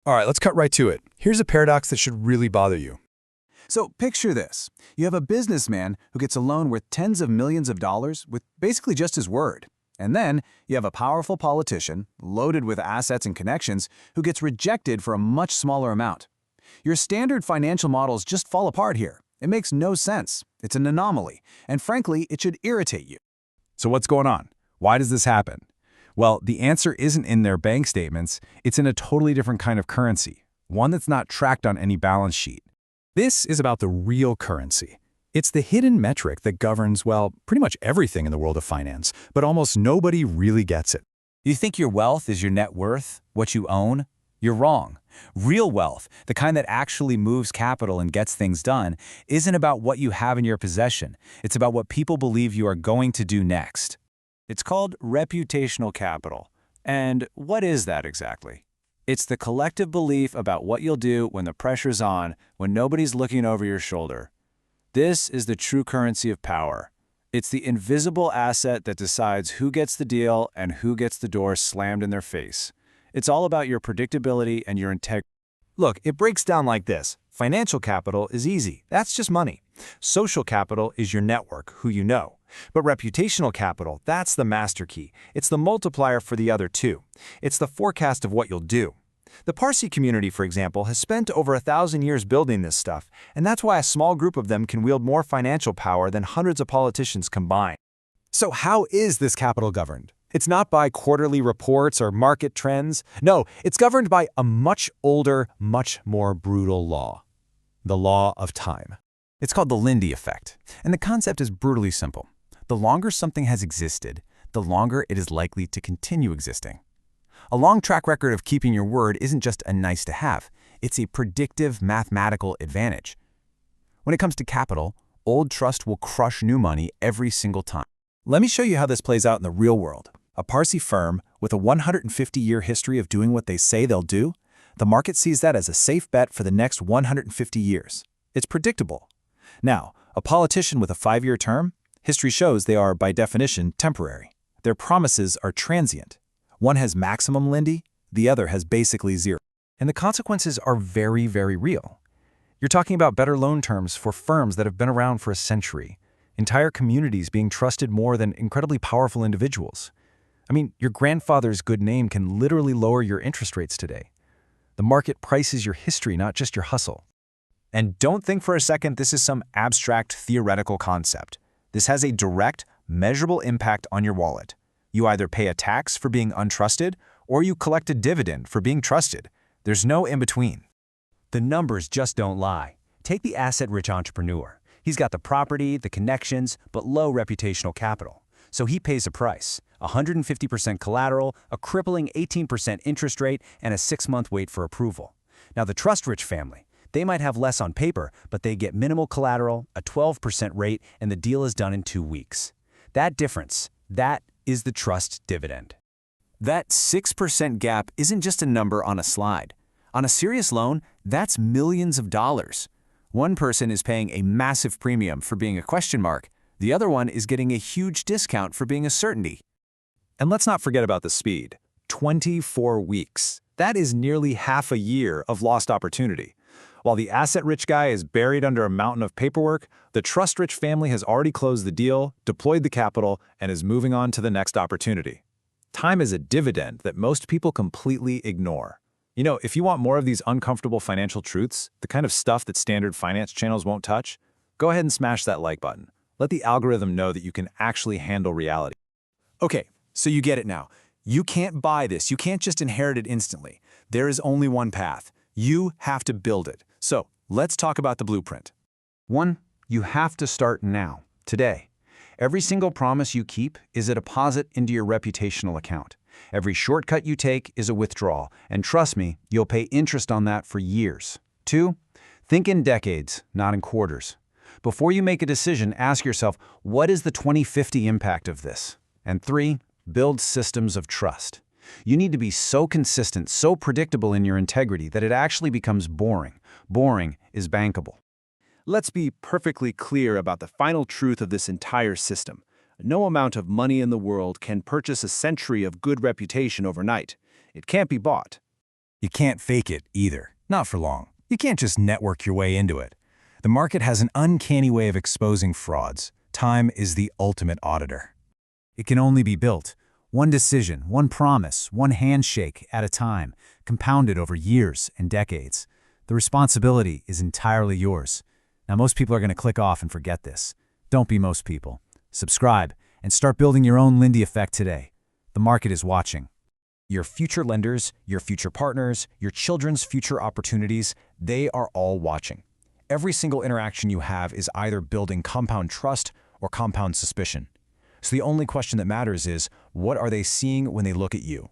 All right, let's cut right to it. Here's a paradox that should really bother you. So picture this. You have a businessman who gets a loan worth tens of millions of dollars with basically just his word. And then you have a powerful politician, loaded with assets and connections, who gets rejected for a much smaller amount. Your standard financial models just fall apart here. It makes no sense. It's an anomaly. And frankly, it should irritate you. So what's going on? Why does this happen? Well, the answer isn't in their bank statements. It's in a totally different kind of currency, one that's not tracked on any balance sheet. This is about the real currency. It's the hidden metric that governs, well, pretty much everything in the world of finance, but almost nobody really gets it. You think your wealth is your net worth, what you own? You're wrong. Real wealth, the kind that actually moves capital and gets things done, isn't about what you have in your possession. It's about what people believe you are going to do next. It's called reputational capital. And what is that exactly? It's the collective belief about what you'll do when the pressure's on, when nobody's looking over your shoulder. This is the true currency of power. It's the invisible asset that decides who gets the deal and who gets the door slammed in their face. It's all about your predictability and your integrity. Look, it breaks down like this. Financial capital is easy. That's just money. Social capital is your network, who you know. But reputational capital, that's the master key. It's the multiplier for the other two. It's the forecast of what you'll do. The Parsi community, for example, has spent over 1,000 years building this stuff, and that's why a small group of them can wield more financial power than hundreds of politicians combined. So how is this capital governed? It's not by quarterly reports or market trends. No, it's governed by a much older, much more brutal law. The law of time. It's called the Lindy Effect, and the concept is brutally simple. The longer something has existed, the longer it is likely to continue existing. A long track record of keeping your word isn't just a nice to have, it's a predictive mathematical advantage. When it comes to capital, old trust will crush new money every single time. Let me show you how this plays out in the real world. A Parsi firm with a 150-year history of doing what they say they'll do, the market sees that as a safe bet for the next 150 years. It's predictable. Now, a politician with a 5-year term, history shows they are, by definition, temporary. Their promises are transient. One has maximum Lindy, the other has basically zero. And the consequences are very, very real. You're talking about better loan terms for firms that have been around for a century, entire communities being trusted more than incredibly powerful individuals. I mean, your grandfather's good name can literally lower your interest rates today. The market prices your history, not just your hustle. And don't think for a second this is some abstract theoretical concept. This has a direct, measurable impact on your wallet. You either pay a tax for being untrusted, or you collect a dividend for being trusted. There's no in-between. The numbers just don't lie. Take the asset-rich entrepreneur. He's got the property, the connections, but low reputational capital. So he pays a price, 150% collateral, a crippling 18% interest rate, and a 6-month wait for approval. Now the trust-rich family, they might have less on paper, but they get minimal collateral, a 12% rate, and the deal is done in 2 weeks. That difference, that is the trust dividend. That 6% gap isn't just a number on a slide. On a serious loan, that's millions of dollars. One person is paying a massive premium for being a question mark. The other one is getting a huge discount for being a certainty. And let's not forget about the speed. 24 weeks. That is nearly half a year of lost opportunity. While the asset-rich guy is buried under a mountain of paperwork, the trust-rich family has already closed the deal, deployed the capital, and is moving on to the next opportunity. Time is a dividend that most people completely ignore. You know, if you want more of these uncomfortable financial truths, the kind of stuff that standard finance channels won't touch, go ahead and smash that like button. Let the algorithm know that you can actually handle reality. Okay, so you get it now. You can't buy this. You can't just inherit it instantly. There is only one path. You have to build it. So let's talk about the blueprint. 1. You have to start now, today. Every single promise you keep is a deposit into your reputational account. Every shortcut you take is a withdrawal, and trust me, you'll pay interest on that for years. 2. Think in decades, not in quarters. Before you make a decision, ask yourself, what is the 2050 impact of this? And 3. Build systems of trust. You need to be so consistent, so predictable in your integrity that it actually becomes boring. Boring is bankable. Let's be perfectly clear about the final truth of this entire system. No amount of money in the world can purchase a century of good reputation overnight. It can't be bought. You can't fake it either, not for long. You can't just network your way into it. The market has an uncanny way of exposing frauds. Time is the ultimate auditor. It can only be built. One decision, one promise, one handshake at a time, compounded over years and decades. The responsibility is entirely yours. Now, most people are going to click off and forget this. Don't be most people. Subscribe and start building your own Lindy Effect today. The market is watching. Your future lenders, your future partners, your children's future opportunities, they are all watching. Every single interaction you have is either building compound trust or compound suspicion. So the only question that matters is, what are they seeing when they look at you?